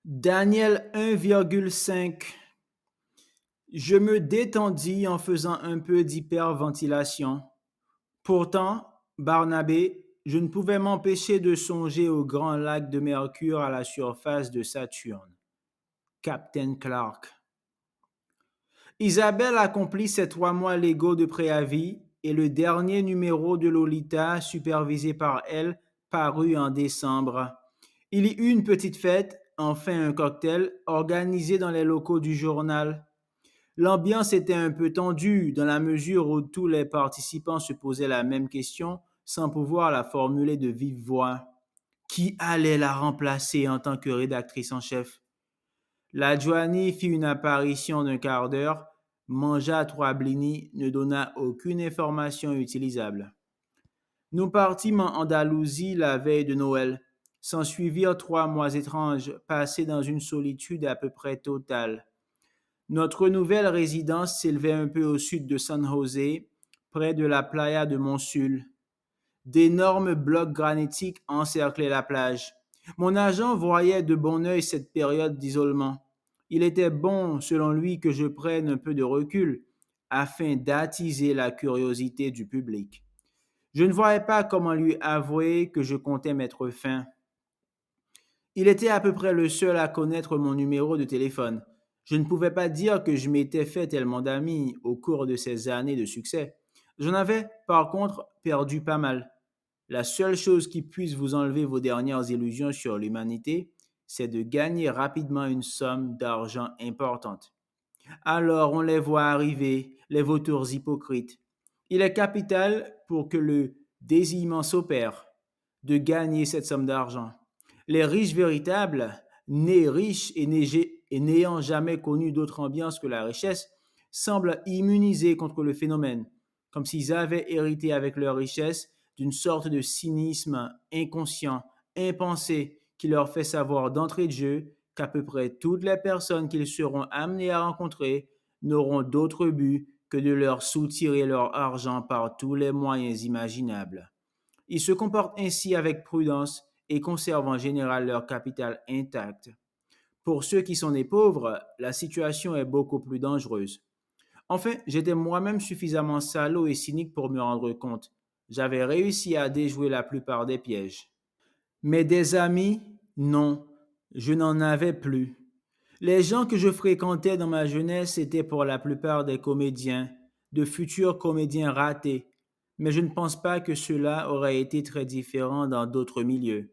Daniel 1,5. Je me détendis en faisant un peu d'hyperventilation. Pourtant, Barnabé, je ne pouvais m'empêcher de songer au grand lac de Mercure à la surface de Saturne. Captain Clark. Isabelle accomplit ses 3 mois légaux de préavis et le dernier numéro de Lolita, supervisé par elle, parut en décembre. Il y eut une petite fête, enfin un cocktail, organisé dans les locaux du journal. L'ambiance était un peu tendue dans la mesure où tous les participants se posaient la même question sans pouvoir la formuler de vive voix. Qui allait la remplacer en tant que rédactrice en chef? La Joanie fit une apparition d'un quart d'heure, mangea 3 blinis, ne donna aucune information utilisable. Nous partîmes en Andalousie la veille de Noël. S'ensuivirent 3 mois étranges, passés dans une solitude à peu près totale. Notre nouvelle résidence s'élevait un peu au sud de San José, près de la playa de Monsul. D'énormes blocs granitiques encerclaient la plage. Mon agent voyait de bon œil cette période d'isolement. Il était bon, selon lui, que je prenne un peu de recul, afin d'attiser la curiosité du public. Je ne voyais pas comment lui avouer que je comptais mettre fin. Il était à peu près le seul à connaître mon numéro de téléphone. Je ne pouvais pas dire que je m'étais fait tellement d'amis au cours de ces années de succès. J'en avais, par contre, perdu pas mal. La seule chose qui puisse vous enlever vos dernières illusions sur l'humanité, c'est de gagner rapidement une somme d'argent importante. Alors on les voit arriver, les vautours hypocrites. Il est capital pour que le désillement s'opère de gagner cette somme d'argent. Les riches véritables, nés riches et n'ayant jamais connu d'autre ambiance que la richesse, semblent immunisés contre le phénomène, comme s'ils avaient hérité avec leur richesse d'une sorte de cynisme inconscient, impensé, qui leur fait savoir d'entrée de jeu qu'à peu près toutes les personnes qu'ils seront amenés à rencontrer n'auront d'autre but que de leur soutirer leur argent par tous les moyens imaginables. Ils se comportent ainsi avec prudence et conservent en général leur capital intact. Pour ceux qui sont des pauvres, la situation est beaucoup plus dangereuse. Enfin, j'étais moi-même suffisamment salaud et cynique pour me rendre compte. J'avais réussi à déjouer la plupart des pièges. Mais des amis, non, je n'en avais plus. Les gens que je fréquentais dans ma jeunesse étaient pour la plupart des comédiens, de futurs comédiens ratés, mais je ne pense pas que cela aurait été très différent dans d'autres milieux.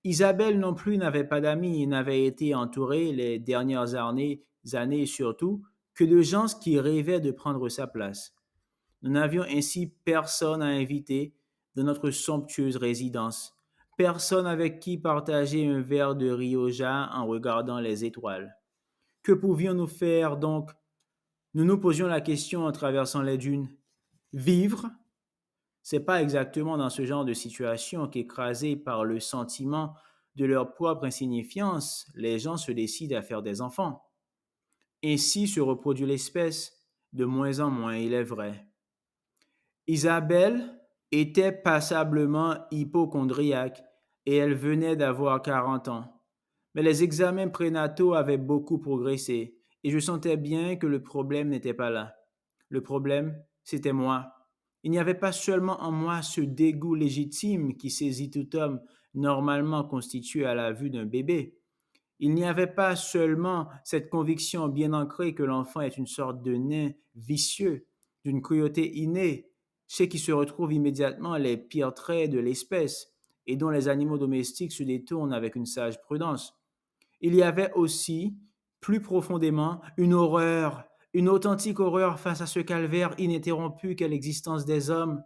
Isabelle non plus n'avait pas d'amis et n'avait été entourée les dernières années surtout que de gens qui rêvaient de prendre sa place. Nous n'avions ainsi personne à inviter dans notre somptueuse résidence, personne avec qui partager un verre de rioja en regardant les étoiles. Que pouvions-nous faire donc? Nous nous posions la question en traversant les dunes. Vivre? C'est pas exactement dans ce genre de situation qu'écrasés par le sentiment de leur propre insignifiance, les gens se décident à faire des enfants. Ainsi se reproduit l'espèce, de moins en moins, il est vrai. Isabelle était passablement hypochondriaque et elle venait d'avoir 40 ans. Mais les examens prénataux avaient beaucoup progressé et je sentais bien que le problème n'était pas là. Le problème, c'était moi. Il n'y avait pas seulement en moi ce dégoût légitime qui saisit tout homme normalement constitué à la vue d'un bébé. Il n'y avait pas seulement cette conviction bien ancrée que l'enfant est une sorte de nain vicieux, d'une cruauté innée, chez qui se retrouvent immédiatement les pires traits de l'espèce et dont les animaux domestiques se détournent avec une sage prudence. Il y avait aussi, plus profondément, une horreur, une authentique horreur face à ce calvaire ininterrompu qu'est l'existence des hommes.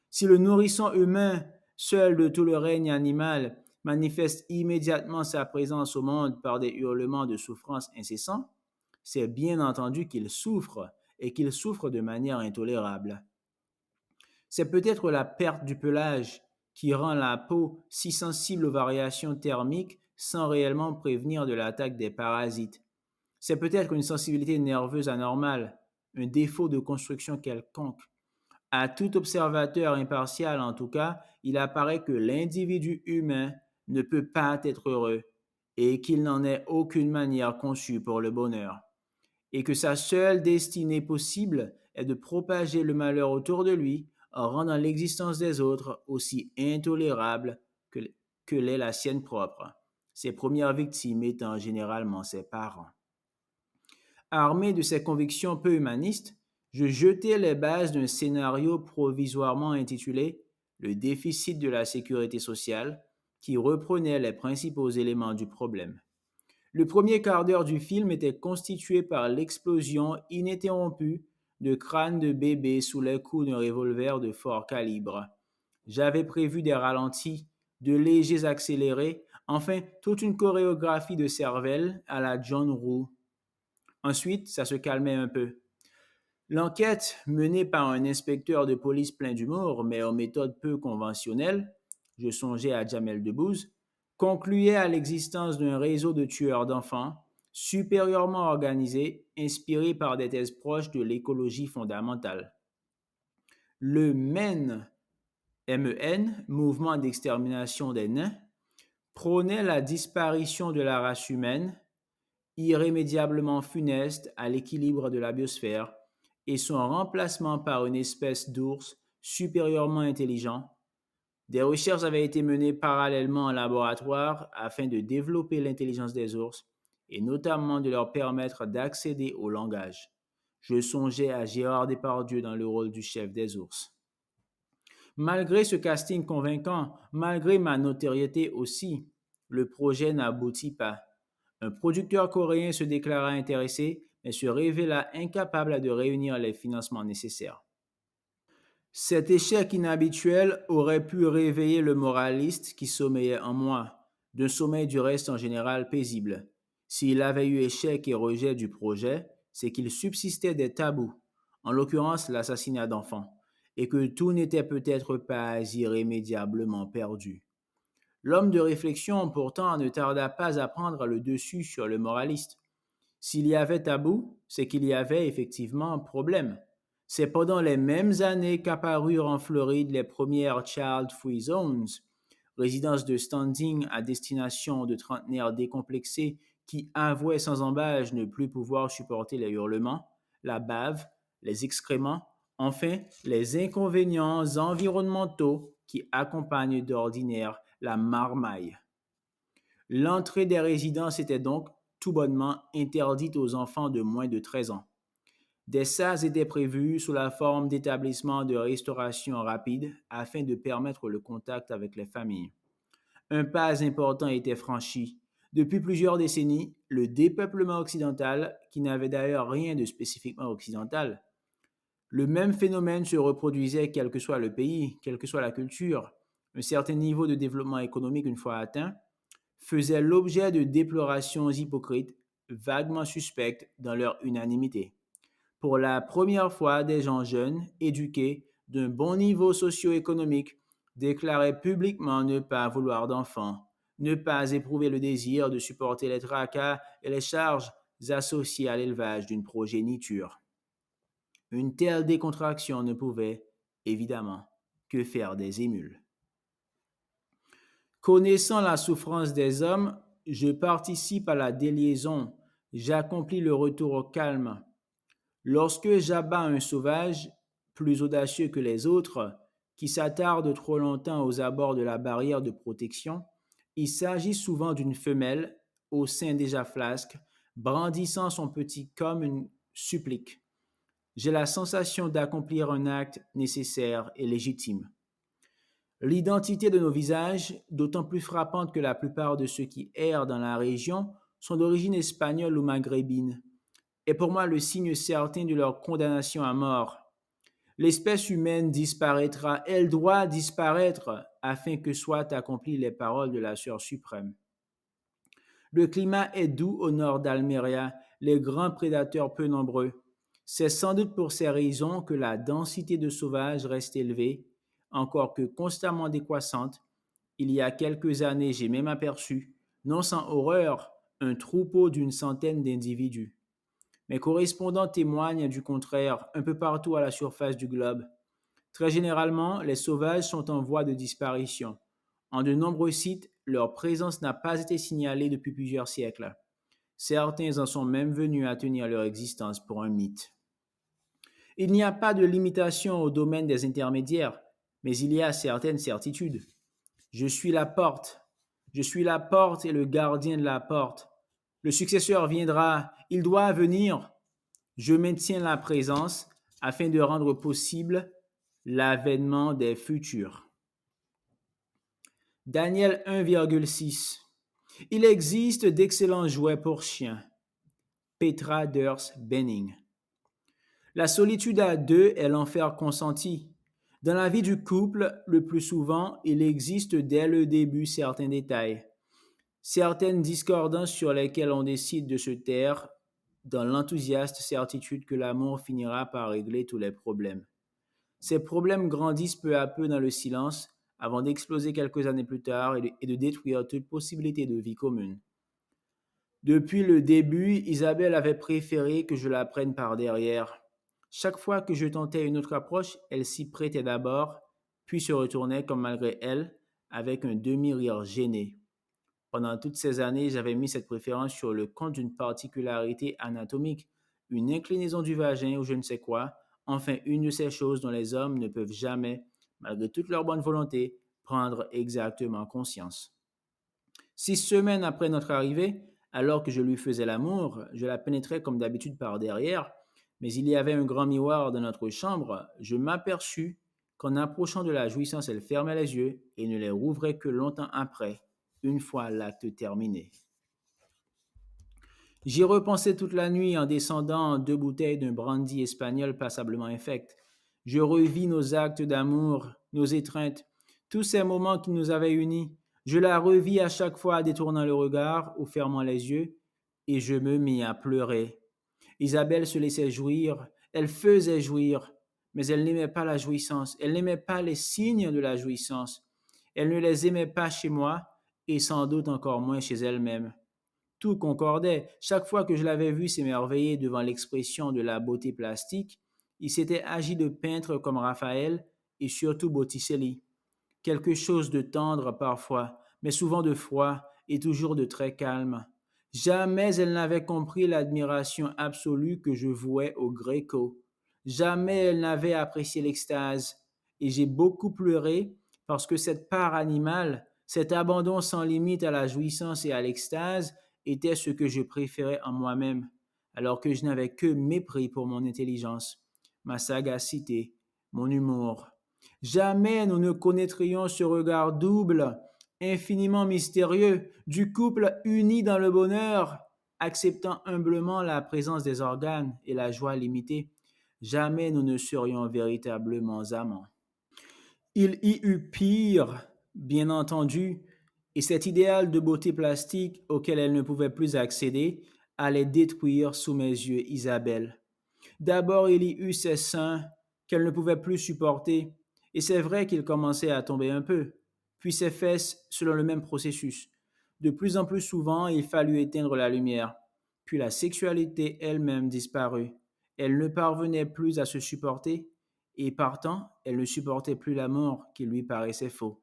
Si le nourrisson humain, seul de tout le règne animal, manifeste immédiatement sa présence au monde par des hurlements de souffrance incessants, c'est bien entendu qu'il souffre et qu'il souffre de manière intolérable. C'est peut-être la perte du pelage qui rend la peau si sensible aux variations thermiques sans réellement prévenir de l'attaque des parasites. C'est peut-être une sensibilité nerveuse anormale, un défaut de construction quelconque. À tout observateur impartial, en tout cas, il apparaît que l'individu humain ne peut pas être heureux et qu'il n'en est aucune manière conçue pour le bonheur, et que sa seule destinée possible est de propager le malheur autour de lui en rendant l'existence des autres aussi intolérable que, que l'est la sienne propre, ses premières victimes étant généralement ses parents. Armé de ces convictions peu humanistes, je jetai les bases d'un scénario provisoirement intitulé Le déficit de la sécurité sociale, qui reprenait les principaux éléments du problème. Le premier quart d'heure du film était constitué par l'explosion ininterrompue de crânes de bébés sous les coups d'un revolver de fort calibre. J'avais prévu des ralentis, de légers accélérés, enfin toute une chorégraphie de cervelle à la John Woo. Ensuite, ça se calmait un peu. L'enquête, menée par un inspecteur de police plein d'humour, mais aux méthodes peu conventionnelles, je songeais à Jamel Debbouze, concluait à l'existence d'un réseau de tueurs d'enfants, supérieurement organisé, inspiré par des thèses proches de l'écologie fondamentale. Le MEN, Mouvement d'extermination des nains, prônait la disparition de la race humaine, irrémédiablement funeste à l'équilibre de la biosphère, et son remplacement par une espèce d'ours supérieurement intelligent. Des recherches avaient été menées parallèlement en laboratoire afin de développer l'intelligence des ours et notamment de leur permettre d'accéder au langage. Je songeais à Gérard Depardieu dans le rôle du chef des ours. Malgré ce casting convaincant, malgré ma notoriété aussi, le projet n'aboutit pas. Un producteur coréen se déclara intéressé, mais se révéla incapable de réunir les financements nécessaires. Cet échec inhabituel aurait pu réveiller le moraliste qui sommeillait en moi, d'un sommeil du reste en général paisible. S'il avait eu échec et rejet du projet, c'est qu'il subsistait des tabous, en l'occurrence l'assassinat d'enfants, et que tout n'était peut-être pas irrémédiablement perdu. L'homme de réflexion, pourtant, ne tarda pas à prendre le dessus sur le moraliste. S'il y avait tabou, c'est qu'il y avait effectivement problème. C'est pendant les mêmes années qu'apparurent en Floride les premières Child Free Zones, résidences de standing à destination de trentenaires décomplexés qui avouaient sans embâche ne plus pouvoir supporter les hurlements, la bave, les excréments, enfin les inconvénients environnementaux qui accompagnent d'ordinaire la marmaille. L'entrée des résidences était donc tout bonnement interdite aux enfants de moins de 13 ans. Des SAS étaient prévus sous la forme d'établissements de restauration rapide afin de permettre le contact avec les familles. Un pas important était franchi. Depuis plusieurs décennies, le dépeuplement occidental, qui n'avait d'ailleurs rien de spécifiquement occidental, le même phénomène se reproduisait quel que soit le pays, quelle que soit la culture. Un certain niveau de développement économique une fois atteint, faisait l'objet de déplorations hypocrites, vaguement suspectes dans leur unanimité. Pour la première fois, des gens jeunes, éduqués, d'un bon niveau socio-économique, déclaraient publiquement ne pas vouloir d'enfants, ne pas éprouver le désir de supporter les tracas et les charges associées à l'élevage d'une progéniture. Une telle décontraction ne pouvait, évidemment, que faire des émules. Connaissant la souffrance des hommes, je participe à la déliaison, j'accomplis le retour au calme. Lorsque j'abats un sauvage, plus audacieux que les autres, qui s'attarde trop longtemps aux abords de la barrière de protection, il s'agit souvent d'une femelle, au sein déjà flasque, brandissant son petit comme une supplique. J'ai la sensation d'accomplir un acte nécessaire et légitime. L'identité de nos visages, d'autant plus frappante que la plupart de ceux qui errent dans la région sont d'origine espagnole ou maghrébine, est pour moi le signe certain de leur condamnation à mort. L'espèce humaine disparaîtra, elle doit disparaître afin que soient accomplies les paroles de la Sœur suprême. Le climat est doux au nord d'Almeria, les grands prédateurs peu nombreux. C'est sans doute pour ces raisons que la densité de sauvages reste élevée, encore que constamment décroissante. Il y a quelques années, j'ai même aperçu, non sans horreur, un troupeau d'une centaine d'individus. Mes correspondants témoignent du contraire un peu partout à la surface du globe. Très généralement, les sauvages sont en voie de disparition. En de nombreux sites, leur présence n'a pas été signalée depuis plusieurs siècles. Certains en sont même venus à tenir leur existence pour un mythe. Il n'y a pas de limitation au domaine des intermédiaires, mais il y a certaines certitudes. Je suis la porte. Je suis la porte et le gardien de la porte. Le successeur viendra. Il doit venir. Je maintiens la présence afin de rendre possible l'avènement des futurs. Daniel 1,6. Il existe d'excellents jouets pour chiens. Petra Durs Benning. La solitude à deux est l'enfer consenti. Dans la vie du couple, le plus souvent, il existe dès le début certains détails, certaines discordances sur lesquelles on décide de se taire dans l'enthousiaste certitude que l'amour finira par régler tous les problèmes. Ces problèmes grandissent peu à peu dans le silence avant d'exploser quelques années plus tard et de détruire toute possibilité de vie commune. Depuis le début, Isabelle avait préféré que je la prenne par derrière. Chaque fois que je tentais une autre approche, elle s'y prêtait d'abord, puis se retournait comme malgré elle, avec un demi-rire gêné. Pendant toutes ces années, j'avais mis cette préférence sur le compte d'une particularité anatomique, une inclinaison du vagin ou je ne sais quoi, enfin une de ces choses dont les hommes ne peuvent jamais, malgré toute leur bonne volonté, prendre exactement conscience. 6 semaines après notre arrivée, alors que je lui faisais l'amour, je la pénétrais comme d'habitude par derrière, mais il y avait un grand miroir dans notre chambre, je m'aperçus qu'en approchant de la jouissance, elle fermait les yeux et ne les rouvrait que longtemps après, une fois l'acte terminé. J'y repensais toute la nuit en descendant 2 bouteilles d'un brandy espagnol passablement infect. Je revis nos actes d'amour, nos étreintes, tous ces moments qui nous avaient unis. Je la revis à chaque fois détournant le regard ou fermant les yeux, et je me mis à pleurer. Isabelle se laissait jouir, elle faisait jouir, mais elle n'aimait pas la jouissance, elle n'aimait pas les signes de la jouissance, elle ne les aimait pas chez moi, et sans doute encore moins chez elle-même. Tout concordait. Chaque fois que je l'avais vu s'émerveiller devant l'expression de la beauté plastique, il s'était agi de peintres comme Raphaël et surtout Botticelli. Quelque chose de tendre parfois, mais souvent de froid et toujours de très calme. Jamais elle n'avait compris l'admiration absolue que je vouais au Gréco. Jamais elle n'avait apprécié l'extase. Et j'ai beaucoup pleuré parce que cette part animale, cet abandon sans limite à la jouissance et à l'extase, était ce que je préférais en moi-même, alors que je n'avais que mépris pour mon intelligence, ma sagacité, mon humour. Jamais nous ne connaîtrions ce regard double, infiniment mystérieux, du couple uni dans le bonheur, acceptant humblement la présence des organes et la joie limitée. Jamais nous ne serions véritablement amants. Il y eut pire, bien entendu, et cet idéal de beauté plastique auquel elle ne pouvait plus accéder allait détruire sous mes yeux Isabelle. D'abord, il y eut ses seins qu'elle ne pouvait plus supporter, et c'est vrai qu'ils commençaient à tomber un peu, puis ses fesses selon le même processus. De plus en plus souvent, il fallut éteindre la lumière, puis la sexualité elle-même disparut. Elle ne parvenait plus à se supporter, et partant, elle ne supportait plus l'amour qui lui paraissait faux.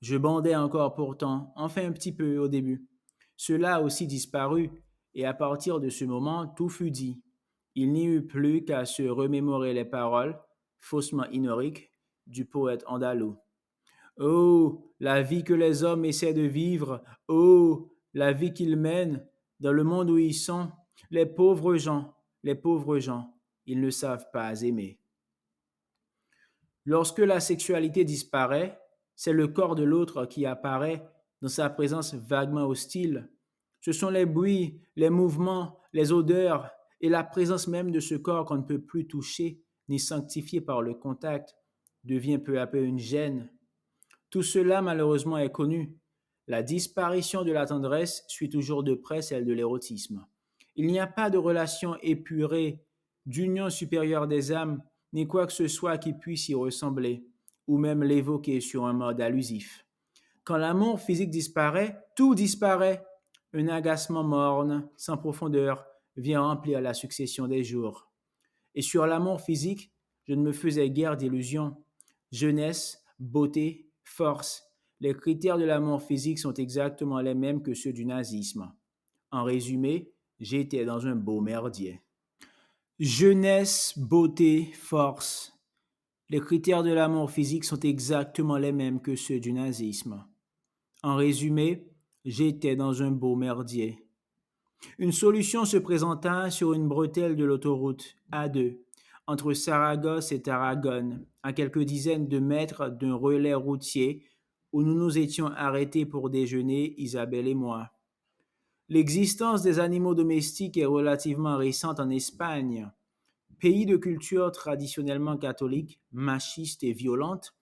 Je bandais encore pourtant, enfin un petit peu au début. Cela aussi disparut, et à partir de ce moment, tout fut dit. Il n'y eut plus qu'à se remémorer les paroles, faussement honoriques, du poète andalou. Oh, la vie que les hommes essaient de vivre, oh, la vie qu'ils mènent dans le monde où ils sont, les pauvres gens, ils ne savent pas aimer. Lorsque la sexualité disparaît, c'est le corps de l'autre qui apparaît dans sa présence vaguement hostile. Ce sont les bruits, les mouvements, les odeurs et la présence même de ce corps qu'on ne peut plus toucher ni sanctifier par le contact devient peu à peu une gêne. Tout cela malheureusement est connu. La disparition de la tendresse suit toujours de près celle de l'érotisme. Il n'y a pas de relation épurée, d'union supérieure des âmes, ni quoi que ce soit qui puisse y ressembler, ou même l'évoquer sur un mode allusif. Quand l'amour physique disparaît, tout disparaît. Un agacement morne, sans profondeur, vient remplir la succession des jours. Et sur l'amour physique, je ne me faisais guère d'illusions. Jeunesse, beauté, force, Les critères de la mort physique sont exactement les mêmes que ceux du nazisme. En résumé, j'étais dans un beau merdier. Jeunesse, beauté, force. Les critères de la mort physique sont exactement les mêmes que ceux du nazisme. En résumé, j'étais dans un beau merdier. Une solution se présenta sur une bretelle de l'autoroute A2, entre Saragosse et Tarragone, à quelques dizaines de mètres d'un relais routier où nous nous étions arrêtés pour déjeuner, Isabelle et moi. L'existence des animaux domestiques est relativement récente en Espagne. Pays de culture traditionnellement catholique, machiste et violente,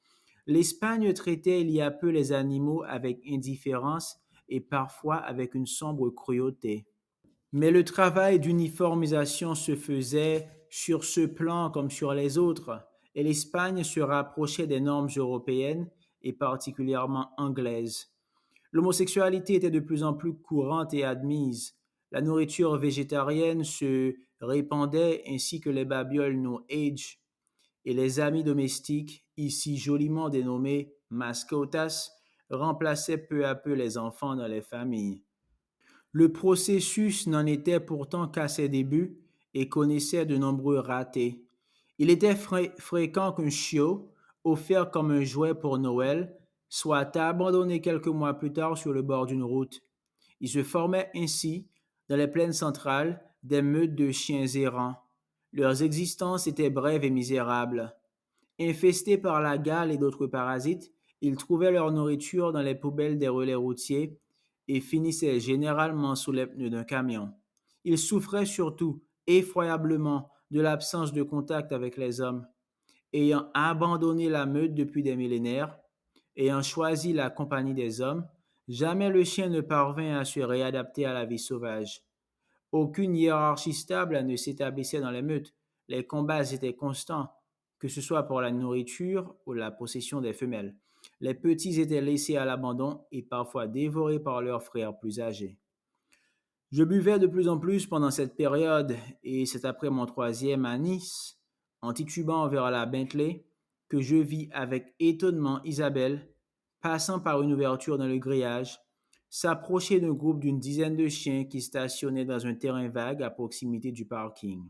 l'Espagne traitait il y a peu les animaux avec indifférence et parfois avec une sombre cruauté. Mais le travail d'uniformisation se faisait sur ce plan comme sur les autres, et l'Espagne se rapprochait des normes européennes et particulièrement anglaises. L'homosexualité était de plus en plus courante et admise. La nourriture végétarienne se répandait ainsi que les babioles No Age, et les amis domestiques, ici joliment dénommés mascotas, remplaçaient peu à peu les enfants dans les familles. Le processus n'en était pourtant qu'à ses débuts et connaissait de nombreux ratés. Il était fréquent qu'un chiot, offert comme un jouet pour Noël, soit abandonné quelques mois plus tard sur le bord d'une route. Il se formait ainsi, dans les plaines centrales, des meutes de chiens errants. Leurs existences étaient brèves et misérables. Infestés par la gale et d'autres parasites, ils trouvaient leur nourriture dans les poubelles des relais routiers et finissaient généralement sous les pneus d'un camion. Ils souffraient surtout, effroyablement, de l'absence de contact avec les hommes. Ayant abandonné la meute depuis des millénaires, ayant choisi la compagnie des hommes, jamais le chien ne parvint à se réadapter à la vie sauvage. Aucune hiérarchie stable ne s'établissait dans les meutes. Les combats étaient constants, que ce soit pour la nourriture ou la possession des femelles. Les petits étaient laissés à l'abandon et parfois dévorés par leurs frères plus âgés. Je buvais de plus en plus pendant cette période et c'est après mon troisième à Nice, en titubant vers la Bentley, que je vis avec étonnement Isabelle, passant par une ouverture dans le grillage, s'approcher d'un groupe d'une dizaine de chiens qui stationnaient dans un terrain vague à proximité du parking.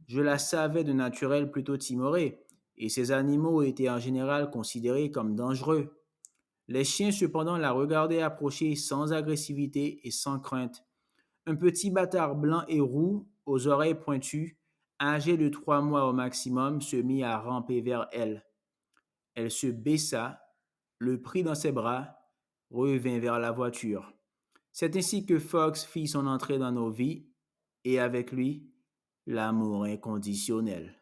Je la savais de naturel plutôt timorée, et ces animaux étaient en général considérés comme dangereux. Les chiens cependant la regardaient approcher sans agressivité et sans crainte. Un petit bâtard blanc et roux, aux oreilles pointues, âgé de 3 mois au maximum, se mit à ramper vers elle. Elle se baissa, le prit dans ses bras, revint vers la voiture. C'est ainsi que Fox fit son entrée dans nos vies, et avec lui, l'amour inconditionnel.